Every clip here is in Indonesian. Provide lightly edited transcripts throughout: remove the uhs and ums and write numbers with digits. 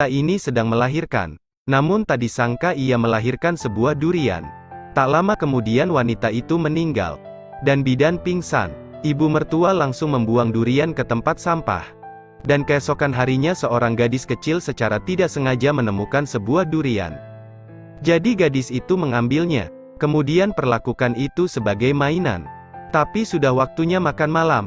ini sedang melahirkan. Namun tak disangka ia melahirkan sebuah durian. Tak lama kemudian wanita itu meninggal. Dan bidan pingsan. Ibu mertua langsung membuang durian ke tempat sampah. Dan keesokan harinya seorang gadis kecil secara tidak sengaja menemukan sebuah durian. Jadi gadis itu mengambilnya, kemudian perlakukan itu sebagai mainan. Tapi sudah waktunya makan malam.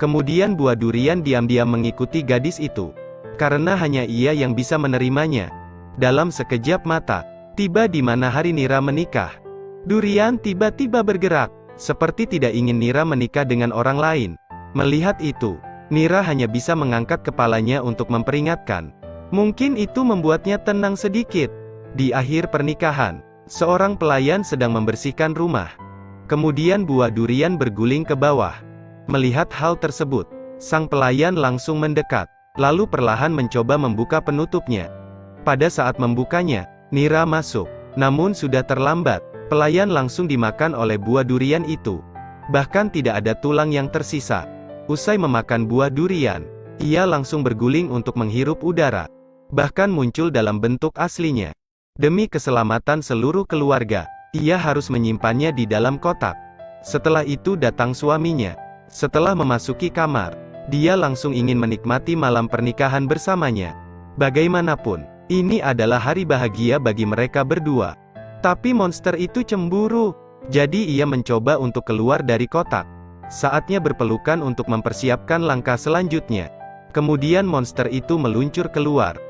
Kemudian buah durian diam-diam mengikuti gadis itu. Karena hanya ia yang bisa menerimanya. Dalam sekejap mata, tiba di mana hari Nira menikah. Durian tiba-tiba bergerak, seperti tidak ingin Nira menikah dengan orang lain. Melihat itu, Nira hanya bisa mengangkat kepalanya untuk memperingatkan. Mungkin itu membuatnya tenang sedikit. Di akhir pernikahan, seorang pelayan sedang membersihkan rumah. Kemudian buah durian berguling ke bawah. Melihat hal tersebut, sang pelayan langsung mendekat, lalu perlahan mencoba membuka penutupnya. Pada saat membukanya, Nira masuk. Namun sudah terlambat, pelayan langsung dimakan oleh buah durian itu. Bahkan tidak ada tulang yang tersisa. Usai memakan buah durian, ia langsung berguling untuk menghirup udara. Bahkan muncul dalam bentuk aslinya. Demi keselamatan seluruh keluarga, ia harus menyimpannya di dalam kotak. Setelah itu datang suaminya. Setelah memasuki kamar, dia langsung ingin menikmati malam pernikahan bersamanya. Bagaimanapun, ini adalah hari bahagia bagi mereka berdua. Tapi monster itu cemburu. Jadi ia mencoba untuk keluar dari kotak. Saatnya berpelukan untuk mempersiapkan langkah selanjutnya. Kemudian monster itu meluncur keluar.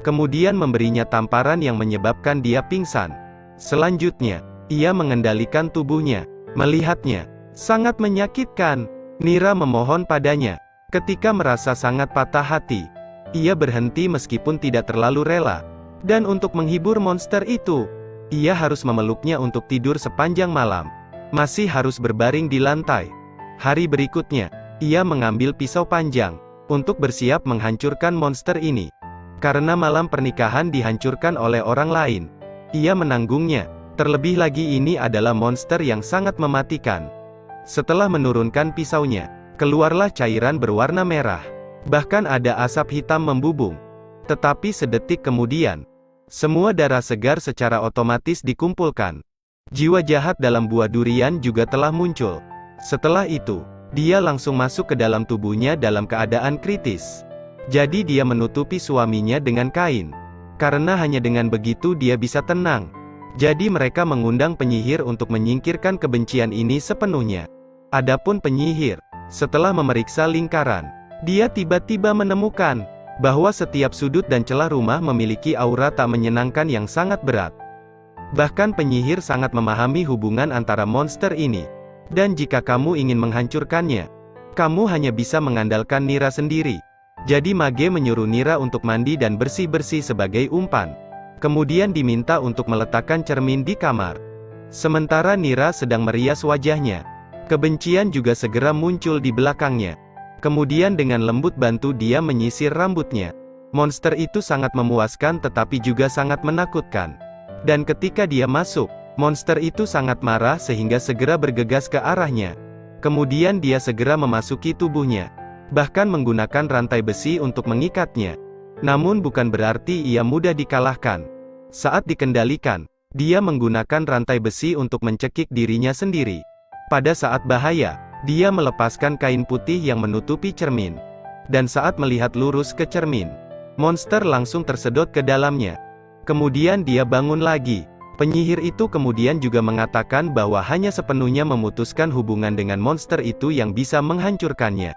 Kemudian memberinya tamparan yang menyebabkan dia pingsan. Selanjutnya, ia mengendalikan tubuhnya. Melihatnya, sangat menyakitkan. Nira memohon padanya. Ketika merasa sangat patah hati, ia berhenti meskipun tidak terlalu rela. Dan untuk menghibur monster itu, ia harus memeluknya untuk tidur sepanjang malam. Masih harus berbaring di lantai. Hari berikutnya, ia mengambil pisau panjang untuk bersiap menghancurkan monster ini. Karena malam pernikahan dihancurkan oleh orang lain, ia menanggungnya. Terlebih lagi ini adalah monster yang sangat mematikan. Setelah menurunkan pisaunya, keluarlah cairan berwarna merah. Bahkan ada asap hitam membubung. Tetapi sedetik kemudian, semua darah segar secara otomatis dikumpulkan. Jiwa jahat dalam buah durian juga telah muncul. Setelah itu, dia langsung masuk ke dalam tubuhnya dalam keadaan kritis. Jadi dia menutupi suaminya dengan kain. Karena hanya dengan begitu dia bisa tenang. Jadi mereka mengundang penyihir untuk menyingkirkan kebencian ini sepenuhnya. Adapun penyihir, setelah memeriksa lingkaran, dia tiba-tiba menemukan bahwa setiap sudut dan celah rumah memiliki aura tak menyenangkan yang sangat berat. Bahkan penyihir sangat memahami hubungan antara monster ini. Dan jika kamu ingin menghancurkannya, kamu hanya bisa mengandalkan Nira sendiri. Jadi mage menyuruh Nira untuk mandi dan bersih-bersih sebagai umpan. Kemudian diminta untuk meletakkan cermin di kamar. Sementara Nira sedang merias wajahnya. Kebencian juga segera muncul di belakangnya. Kemudian dengan lembut bantu dia menyisir rambutnya. Monster itu sangat memuaskan tetapi juga sangat menakutkan. Dan ketika dia masuk, monster itu sangat marah sehingga segera bergegas ke arahnya. Kemudian dia segera memasuki tubuhnya. Bahkan menggunakan rantai besi untuk mengikatnya. Namun bukan berarti ia mudah dikalahkan. Saat dikendalikan, dia menggunakan rantai besi untuk mencekik dirinya sendiri. Pada saat bahaya, dia melepaskan kain putih yang menutupi cermin. Dan saat melihat lurus ke cermin, monster langsung tersedot ke dalamnya. Kemudian dia bangun lagi. Penyihir itu kemudian juga mengatakan bahwa hanya sepenuhnya memutuskan hubungan dengan monster itu yang bisa menghancurkannya.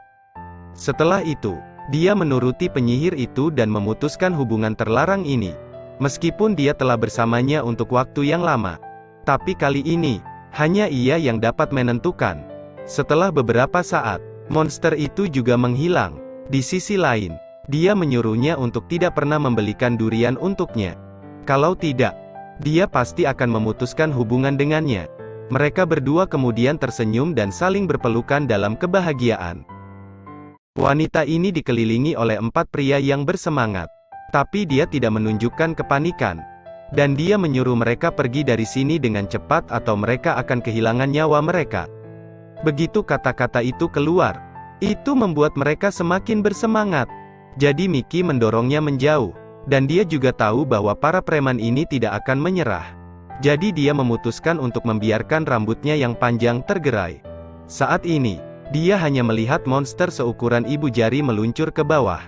Setelah itu, dia menuruti penyihir itu dan memutuskan hubungan terlarang ini. Meskipun dia telah bersamanya untuk waktu yang lama. Tapi kali ini, hanya ia yang dapat menentukan. Setelah beberapa saat, monster itu juga menghilang. Di sisi lain, dia menyuruhnya untuk tidak pernah membelikan durian untuknya. Kalau tidak, dia pasti akan memutuskan hubungan dengannya. Mereka berdua kemudian tersenyum dan saling berpelukan dalam kebahagiaan. Wanita ini dikelilingi oleh 4 pria yang bersemangat. Tapi dia tidak menunjukkan kepanikan. Dan dia menyuruh mereka pergi dari sini dengan cepat atau mereka akan kehilangan nyawa mereka. Begitu kata-kata itu keluar, itu membuat mereka semakin bersemangat. Jadi Mickey mendorongnya menjauh. Dan dia juga tahu bahwa para preman ini tidak akan menyerah. Jadi dia memutuskan untuk membiarkan rambutnya yang panjang tergerai. Saat ini, dia hanya melihat monster seukuran ibu jari meluncur ke bawah.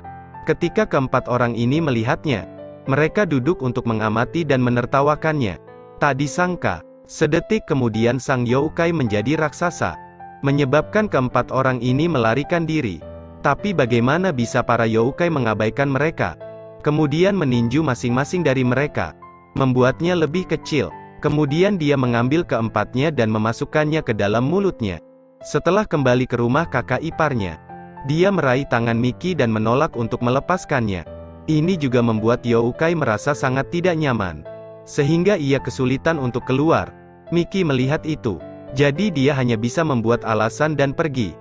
Ketika keempat orang ini melihatnya, mereka duduk untuk mengamati dan menertawakannya. Tak disangka, sedetik kemudian sang yokai menjadi raksasa, menyebabkan keempat orang ini melarikan diri. Tapi bagaimana bisa para yokai mengabaikan mereka? Kemudian meninju masing-masing dari mereka, membuatnya lebih kecil. Kemudian dia mengambil keempatnya dan memasukkannya ke dalam mulutnya. Setelah kembali ke rumah kakak iparnya, dia meraih tangan Miki dan menolak untuk melepaskannya. Ini juga membuat yokai merasa sangat tidak nyaman, sehingga ia kesulitan untuk keluar. Miki melihat itu, jadi dia hanya bisa membuat alasan dan pergi.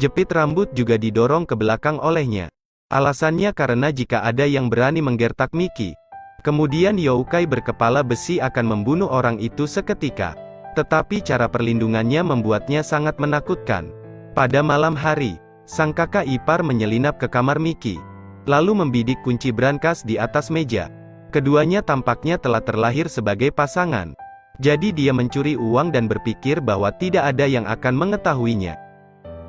Jepit rambut juga didorong ke belakang olehnya. Alasannya karena jika ada yang berani menggertak Miki, kemudian yokai berkepala besi akan membunuh orang itu seketika. Tetapi cara perlindungannya membuatnya sangat menakutkan. Pada malam hari, sang kakak ipar menyelinap ke kamar Miki, lalu membidik kunci brankas di atas meja. Keduanya tampaknya telah terlahir sebagai pasangan. Jadi dia mencuri uang dan berpikir bahwa tidak ada yang akan mengetahuinya.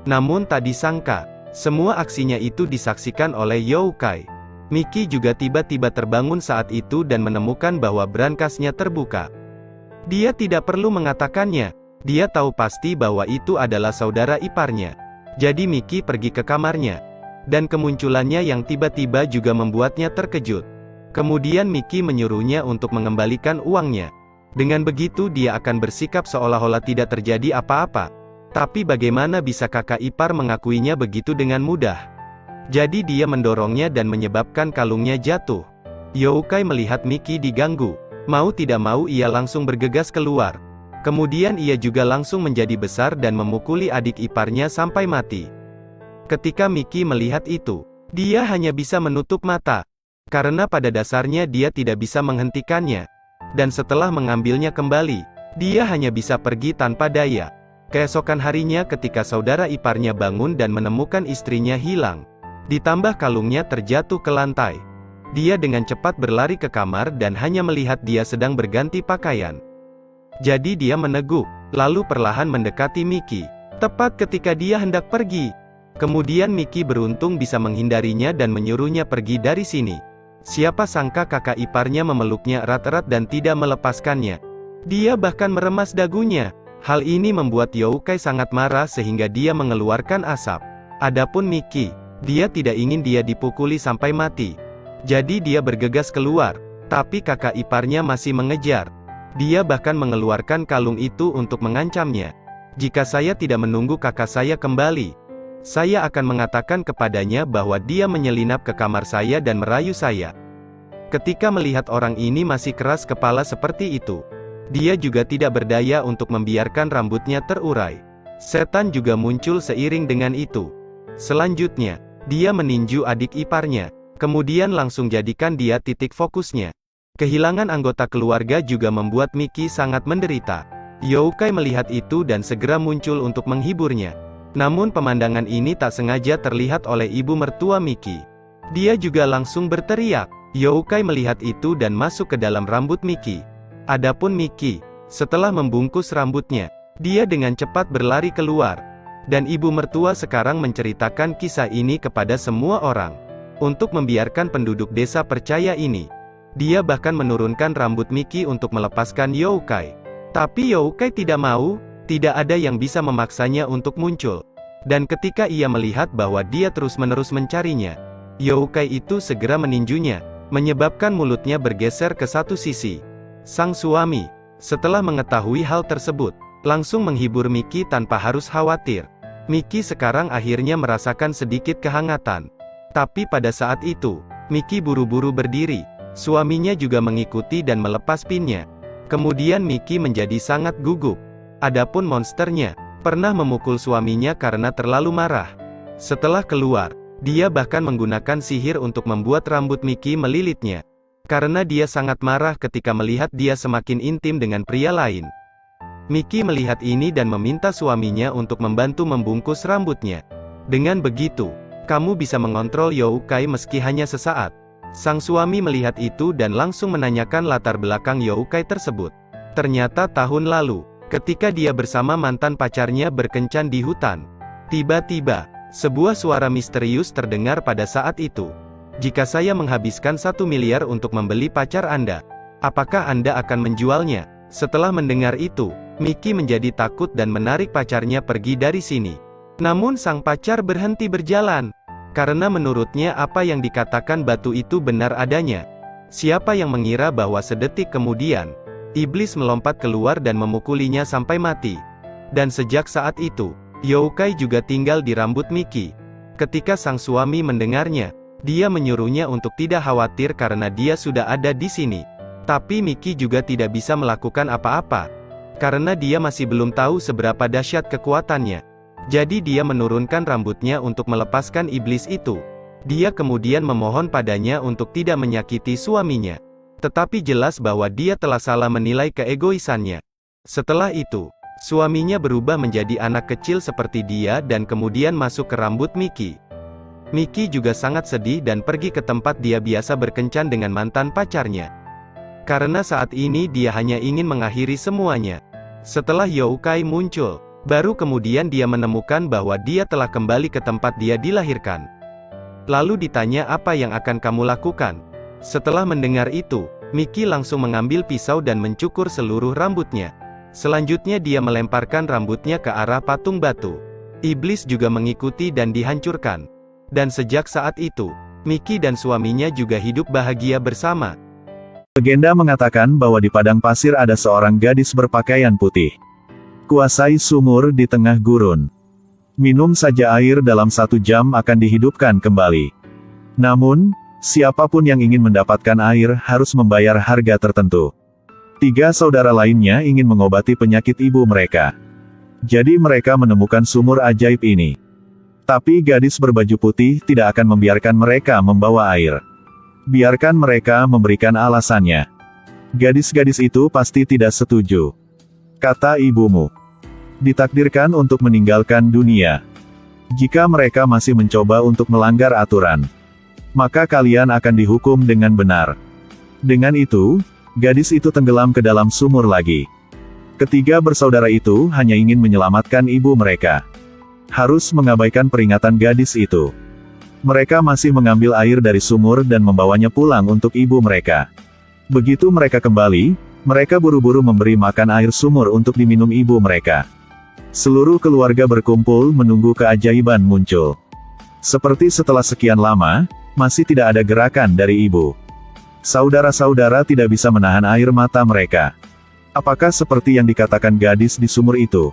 Namun tak disangka, semua aksinya itu disaksikan oleh yokai. Miki juga tiba-tiba terbangun saat itu dan menemukan bahwa brankasnya terbuka. Dia tidak perlu mengatakannya, dia tahu pasti bahwa itu adalah saudara iparnya. Jadi Miki pergi ke kamarnya, dan kemunculannya yang tiba-tiba juga membuatnya terkejut. Kemudian Miki menyuruhnya untuk mengembalikan uangnya. Dengan begitu dia akan bersikap seolah-olah tidak terjadi apa-apa. Tapi bagaimana bisa kakak ipar mengakuinya begitu dengan mudah? Jadi dia mendorongnya dan menyebabkan kalungnya jatuh. Yokai melihat Miki diganggu. Mau tidak mau ia langsung bergegas keluar. Kemudian ia juga langsung menjadi besar dan memukuli adik iparnya sampai mati. Ketika Miki melihat itu, dia hanya bisa menutup mata. Karena pada dasarnya dia tidak bisa menghentikannya. Dan setelah mengambilnya kembali, dia hanya bisa pergi tanpa daya. Keesokan harinya ketika saudara iparnya bangun dan menemukan istrinya hilang, ditambah kalungnya terjatuh ke lantai, dia dengan cepat berlari ke kamar dan hanya melihat dia sedang berganti pakaian. Jadi dia meneguk, lalu perlahan mendekati Miki. Tepat ketika dia hendak pergi, kemudian Miki beruntung bisa menghindarinya dan menyuruhnya pergi dari sini. Siapa sangka kakak iparnya memeluknya erat-erat dan tidak melepaskannya. Dia bahkan meremas dagunya. Hal ini membuat yokai sangat marah sehingga dia mengeluarkan asap. Adapun Miki, dia tidak ingin dia dipukuli sampai mati. Jadi dia bergegas keluar, tapi kakak iparnya masih mengejar. Dia bahkan mengeluarkan kalung itu untuk mengancamnya. Jika saya tidak menunggu kakak saya kembali, saya akan mengatakan kepadanya bahwa dia menyelinap ke kamar saya dan merayu saya. Ketika melihat orang ini masih keras kepala seperti itu, dia juga tidak berdaya untuk membiarkan rambutnya terurai. Setan juga muncul seiring dengan itu. Selanjutnya, dia meninju adik iparnya, kemudian langsung jadikan dia titik fokusnya. Kehilangan anggota keluarga juga membuat Miki sangat menderita. Yokai melihat itu dan segera muncul untuk menghiburnya. Namun pemandangan ini tak sengaja terlihat oleh ibu mertua Miki. Dia juga langsung berteriak. Yokai melihat itu dan masuk ke dalam rambut Miki. Adapun Miki, setelah membungkus rambutnya, dia dengan cepat berlari keluar. Dan ibu mertua sekarang menceritakan kisah ini kepada semua orang. Untuk membiarkan penduduk desa percaya ini, dia bahkan menurunkan rambut Miki untuk melepaskan yokai. Tapi yokai tidak mau, tidak ada yang bisa memaksanya untuk muncul. Dan ketika ia melihat bahwa dia terus-menerus mencarinya, yokai itu segera meninjunya, menyebabkan mulutnya bergeser ke satu sisi. Sang suami, setelah mengetahui hal tersebut, langsung menghibur Miki tanpa harus khawatir. Miki sekarang akhirnya merasakan sedikit kehangatan. Tapi pada saat itu, Miki buru-buru berdiri. Suaminya juga mengikuti dan melepas pinnya. Kemudian Miki menjadi sangat gugup. Adapun monsternya, pernah memukul suaminya karena terlalu marah. Setelah keluar, dia bahkan menggunakan sihir untuk membuat rambut Miki melilitnya. Karena dia sangat marah ketika melihat dia semakin intim dengan pria lain. Miki melihat ini dan meminta suaminya untuk membantu membungkus rambutnya. Dengan begitu, kamu bisa mengontrol yokai meski hanya sesaat. Sang suami melihat itu dan langsung menanyakan latar belakang Youkai tersebut. Ternyata tahun lalu, ketika dia bersama mantan pacarnya berkencan di hutan, tiba-tiba, sebuah suara misterius terdengar pada saat itu. Jika saya menghabiskan 1 miliar untuk membeli pacar Anda, apakah Anda akan menjualnya? Setelah mendengar itu, Miki menjadi takut dan menarik pacarnya pergi dari sini. Namun sang pacar berhenti berjalan. Karena menurutnya apa yang dikatakan batu itu benar adanya. Siapa yang mengira bahwa sedetik kemudian, iblis melompat keluar dan memukulinya sampai mati. Dan sejak saat itu, Youkai juga tinggal di rambut Miki. Ketika sang suami mendengarnya, dia menyuruhnya untuk tidak khawatir karena dia sudah ada di sini. Tapi Miki juga tidak bisa melakukan apa-apa, karena dia masih belum tahu seberapa dahsyat kekuatannya. Jadi dia menurunkan rambutnya untuk melepaskan iblis itu. Dia kemudian memohon padanya untuk tidak menyakiti suaminya. Tetapi jelas bahwa dia telah salah menilai keegoisannya. Setelah itu, suaminya berubah menjadi anak kecil seperti dia dan kemudian masuk ke rambut Miki. Miki juga sangat sedih dan pergi ke tempat dia biasa berkencan dengan mantan pacarnya. Karena saat ini dia hanya ingin mengakhiri semuanya. Setelah Youkai muncul, baru kemudian dia menemukan bahwa dia telah kembali ke tempat dia dilahirkan. Lalu ditanya apa yang akan kamu lakukan? Setelah mendengar itu, Miki langsung mengambil pisau dan mencukur seluruh rambutnya. Selanjutnya dia melemparkan rambutnya ke arah patung batu. Iblis juga mengikuti dan dihancurkan. Dan sejak saat itu, Miki dan suaminya juga hidup bahagia bersama. Legenda mengatakan bahwa di padang pasir ada seorang gadis berpakaian putih. Kuasai sumur di tengah gurun. Minum saja air dalam 1 jam akan dihidupkan kembali. Namun, siapapun yang ingin mendapatkan air harus membayar harga tertentu. 3 saudara lainnya ingin mengobati penyakit ibu mereka. Jadi mereka menemukan sumur ajaib ini. Tapi gadis berbaju putih tidak akan membiarkan mereka membawa air. Biarkan mereka memberikan alasannya. Gadis-gadis itu pasti tidak setuju. Kata ibumu. Ditakdirkan untuk meninggalkan dunia. Jika mereka masih mencoba untuk melanggar aturan, maka kalian akan dihukum dengan benar. Dengan itu, gadis itu tenggelam ke dalam sumur lagi. Ketiga bersaudara itu hanya ingin menyelamatkan ibu mereka. Harus mengabaikan peringatan gadis itu. Mereka masih mengambil air dari sumur dan membawanya pulang untuk ibu mereka. Begitu mereka kembali, mereka buru-buru memberi makan air sumur untuk diminum ibu mereka. Seluruh keluarga berkumpul menunggu keajaiban muncul. Seperti setelah sekian lama, masih tidak ada gerakan dari ibu. Saudara-saudara tidak bisa menahan air mata mereka. Apakah seperti yang dikatakan gadis di sumur itu?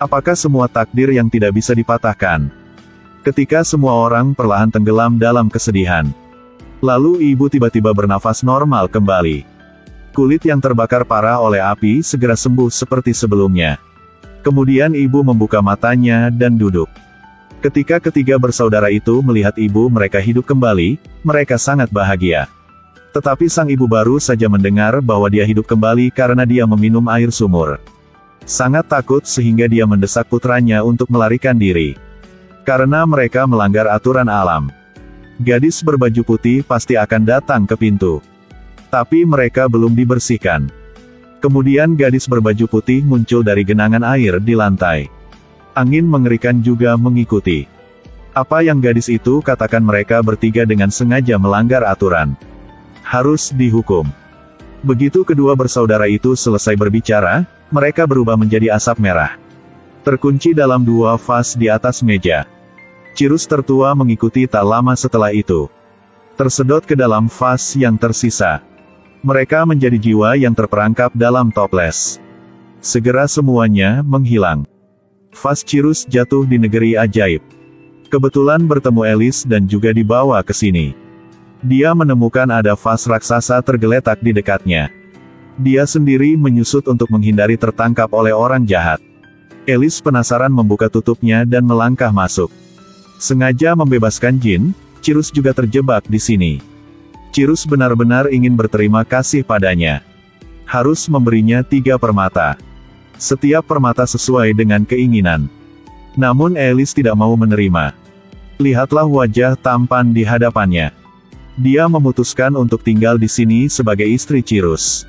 Apakah semua takdir yang tidak bisa dipatahkan? Ketika semua orang perlahan tenggelam dalam kesedihan. Lalu ibu tiba-tiba bernafas normal kembali. Kulit yang terbakar parah oleh api segera sembuh seperti sebelumnya. Kemudian ibu membuka matanya dan duduk. Ketika ketiga bersaudara itu melihat ibu mereka hidup kembali, mereka sangat bahagia. Tetapi sang ibu baru saja mendengar bahwa dia hidup kembali karena dia meminum air sumur. Sangat takut sehingga dia mendesak putranya untuk melarikan diri. Karena mereka melanggar aturan alam. Gadis berbaju putih pasti akan datang ke pintu. Tapi mereka belum dibersihkan. Kemudian gadis berbaju putih muncul dari genangan air di lantai. Angin mengerikan juga mengikuti. Apa yang gadis itu katakan mereka bertiga dengan sengaja melanggar aturan. Harus dihukum. Begitu kedua bersaudara itu selesai berbicara, mereka berubah menjadi asap merah. Terkunci dalam 2 vas di atas meja. Cirus tertua mengikuti tak lama setelah itu. Tersedot ke dalam vas yang tersisa. Mereka menjadi jiwa yang terperangkap dalam toples. Segera semuanya menghilang. Vas Cirus jatuh di negeri ajaib. Kebetulan bertemu Elis dan juga dibawa ke sini. Dia menemukan ada vas raksasa tergeletak di dekatnya. Dia sendiri menyusut untuk menghindari tertangkap oleh orang jahat. Elis penasaran membuka tutupnya dan melangkah masuk. Sengaja membebaskan jin, Cirus juga terjebak di sini. Cirus benar-benar ingin berterima kasih padanya. Harus memberinya 3 permata. Setiap permata sesuai dengan keinginan. Namun Elis tidak mau menerima. Lihatlah wajah tampan di hadapannya. Dia memutuskan untuk tinggal di sini sebagai istri Cirrus.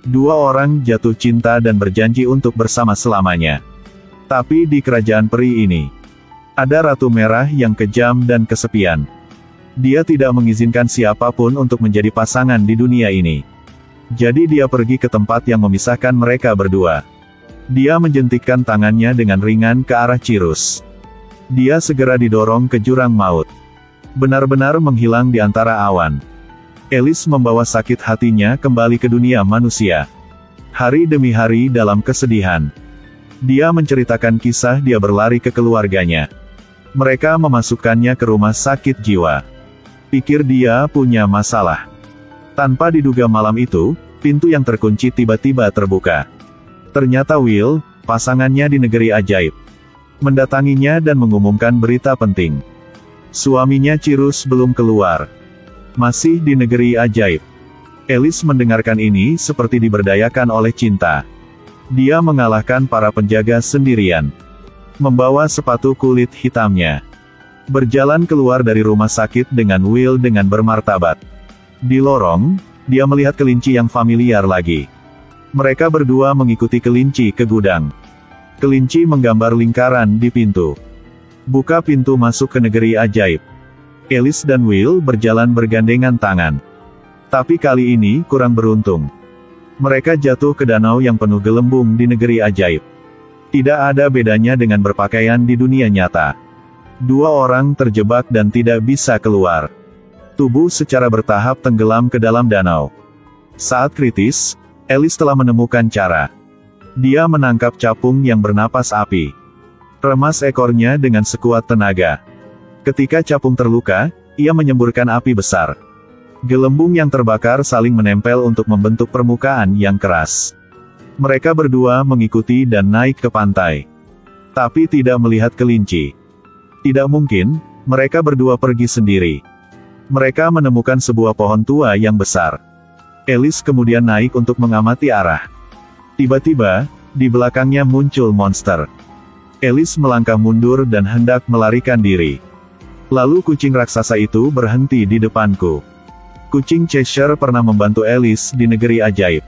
Dua orang jatuh cinta dan berjanji untuk bersama selamanya. Tapi di kerajaan peri ini, ada Ratu Merah yang kejam dan kesepian. Dia tidak mengizinkan siapapun untuk menjadi pasangan di dunia ini. Jadi dia pergi ke tempat yang memisahkan mereka berdua. Dia menjentikkan tangannya dengan ringan ke arah Cirrus. Dia segera didorong ke jurang maut. Benar-benar menghilang di antara awan. Alice membawa sakit hatinya kembali ke dunia manusia. Hari demi hari dalam kesedihan. Dia menceritakan kisah dia berlari ke keluarganya. Mereka memasukkannya ke rumah sakit jiwa. Pikir dia punya masalah. Tanpa diduga malam itu, pintu yang terkunci tiba-tiba terbuka. Ternyata Will, pasangannya di negeri ajaib, mendatanginya dan mengumumkan berita penting. Suaminya Cirrus belum keluar. Masih di negeri ajaib. Alice mendengarkan ini seperti diberdayakan oleh cinta. Dia mengalahkan para penjaga sendirian. Membawa sepatu kulit hitamnya. Berjalan keluar dari rumah sakit dengan Will dengan bermartabat. Di lorong, dia melihat kelinci yang familiar lagi. Mereka berdua mengikuti kelinci ke gudang. Kelinci menggambar lingkaran di pintu. Buka pintu masuk ke negeri ajaib. Alice dan Will berjalan bergandengan tangan. Tapi kali ini kurang beruntung. Mereka jatuh ke danau yang penuh gelembung di negeri ajaib. Tidak ada bedanya dengan berpakaian di dunia nyata. Dua orang terjebak dan tidak bisa keluar. Tubuh secara bertahap tenggelam ke dalam danau. Saat kritis, Alice telah menemukan cara. Dia menangkap capung yang bernapas api. Remas ekornya dengan sekuat tenaga. Ketika capung terluka, ia menyemburkan api besar. Gelembung yang terbakar saling menempel untuk membentuk permukaan yang keras. Mereka berdua mengikuti dan naik ke pantai. Tapi tidak melihat kelinci. Tidak mungkin, mereka berdua pergi sendiri. Mereka menemukan sebuah pohon tua yang besar. Alice kemudian naik untuk mengamati arah. Tiba-tiba, di belakangnya muncul monster. Alice melangkah mundur dan hendak melarikan diri. Lalu kucing raksasa itu berhenti di depanku. Kucing Cheshire pernah membantu Alice di negeri ajaib.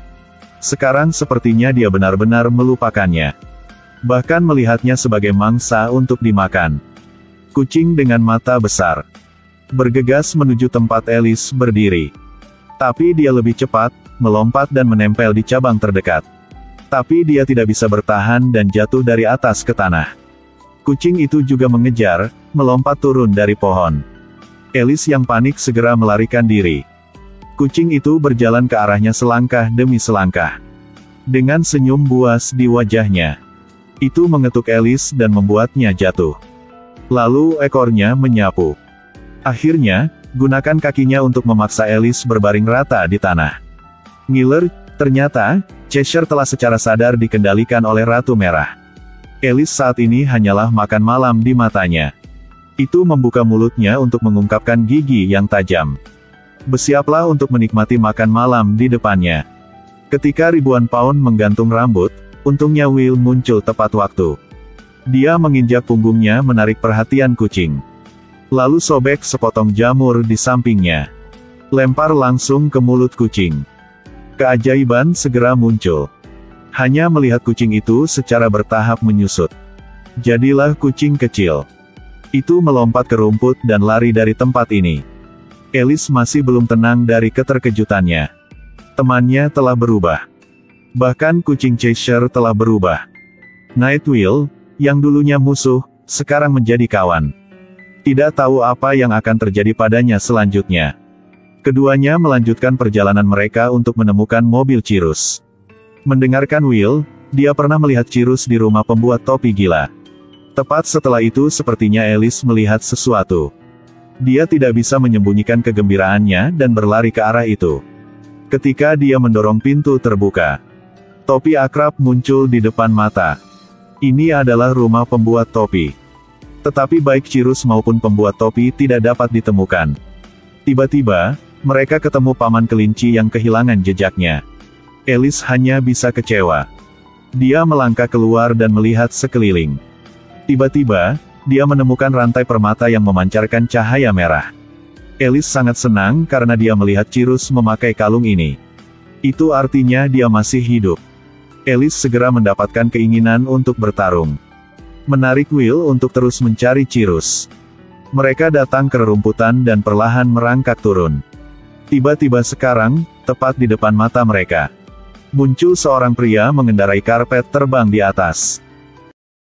Sekarang sepertinya dia benar-benar melupakannya. Bahkan melihatnya sebagai mangsa untuk dimakan. Kucing dengan mata besar bergegas menuju tempat Alice berdiri. Tapi dia lebih cepat, melompat dan menempel di cabang terdekat. Tapi dia tidak bisa bertahan dan jatuh dari atas ke tanah. Kucing itu juga mengejar, melompat turun dari pohon. Alice yang panik segera melarikan diri. Kucing itu berjalan ke arahnya selangkah demi selangkah. Dengan senyum buas di wajahnya. Itu mengetuk Alice dan membuatnya jatuh. Lalu ekornya menyapu. Akhirnya, gunakan kakinya untuk memaksa Alice berbaring rata di tanah. Ngiler, ternyata, Cheshire telah secara sadar dikendalikan oleh Ratu Merah. Alice saat ini hanyalah makan malam di matanya. Itu membuka mulutnya untuk mengungkapkan gigi yang tajam. Bersiaplah untuk menikmati makan malam di depannya. Ketika ribuan pound menggantung rambut, untungnya Will muncul tepat waktu. Dia menginjak punggungnya menarik perhatian kucing. Lalu sobek sepotong jamur di sampingnya. Lempar langsung ke mulut kucing. Keajaiban segera muncul. Hanya melihat kucing itu secara bertahap menyusut. Jadilah kucing kecil. Itu melompat ke rumput dan lari dari tempat ini. Alice masih belum tenang dari keterkejutannya. Temannya telah berubah. Bahkan kucing Cheshire telah berubah. Nightwill, yang dulunya musuh, sekarang menjadi kawan. Tidak tahu apa yang akan terjadi padanya selanjutnya. Keduanya melanjutkan perjalanan mereka untuk menemukan mobil Cirrus. Mendengarkan Will, dia pernah melihat Cirrus di rumah pembuat topi gila. Tepat setelah itu sepertinya Alice melihat sesuatu. Dia tidak bisa menyembunyikan kegembiraannya dan berlari ke arah itu. Ketika dia mendorong pintu terbuka, topi akrab muncul di depan mata. Ini adalah rumah pembuat topi. Tetapi baik Cirrus maupun pembuat topi tidak dapat ditemukan. Tiba-tiba, mereka ketemu paman kelinci yang kehilangan jejaknya. Alice hanya bisa kecewa. Dia melangkah keluar dan melihat sekeliling. Tiba-tiba, dia menemukan rantai permata yang memancarkan cahaya merah. Alice sangat senang karena dia melihat Cyrus memakai kalung ini. Itu artinya dia masih hidup. Alice segera mendapatkan keinginan untuk bertarung. Menarik Will untuk terus mencari Cyrus. Mereka datang ke rerumputan dan perlahan merangkak turun. Tiba-tiba sekarang, tepat di depan mata mereka, muncul seorang pria mengendarai karpet terbang di atas.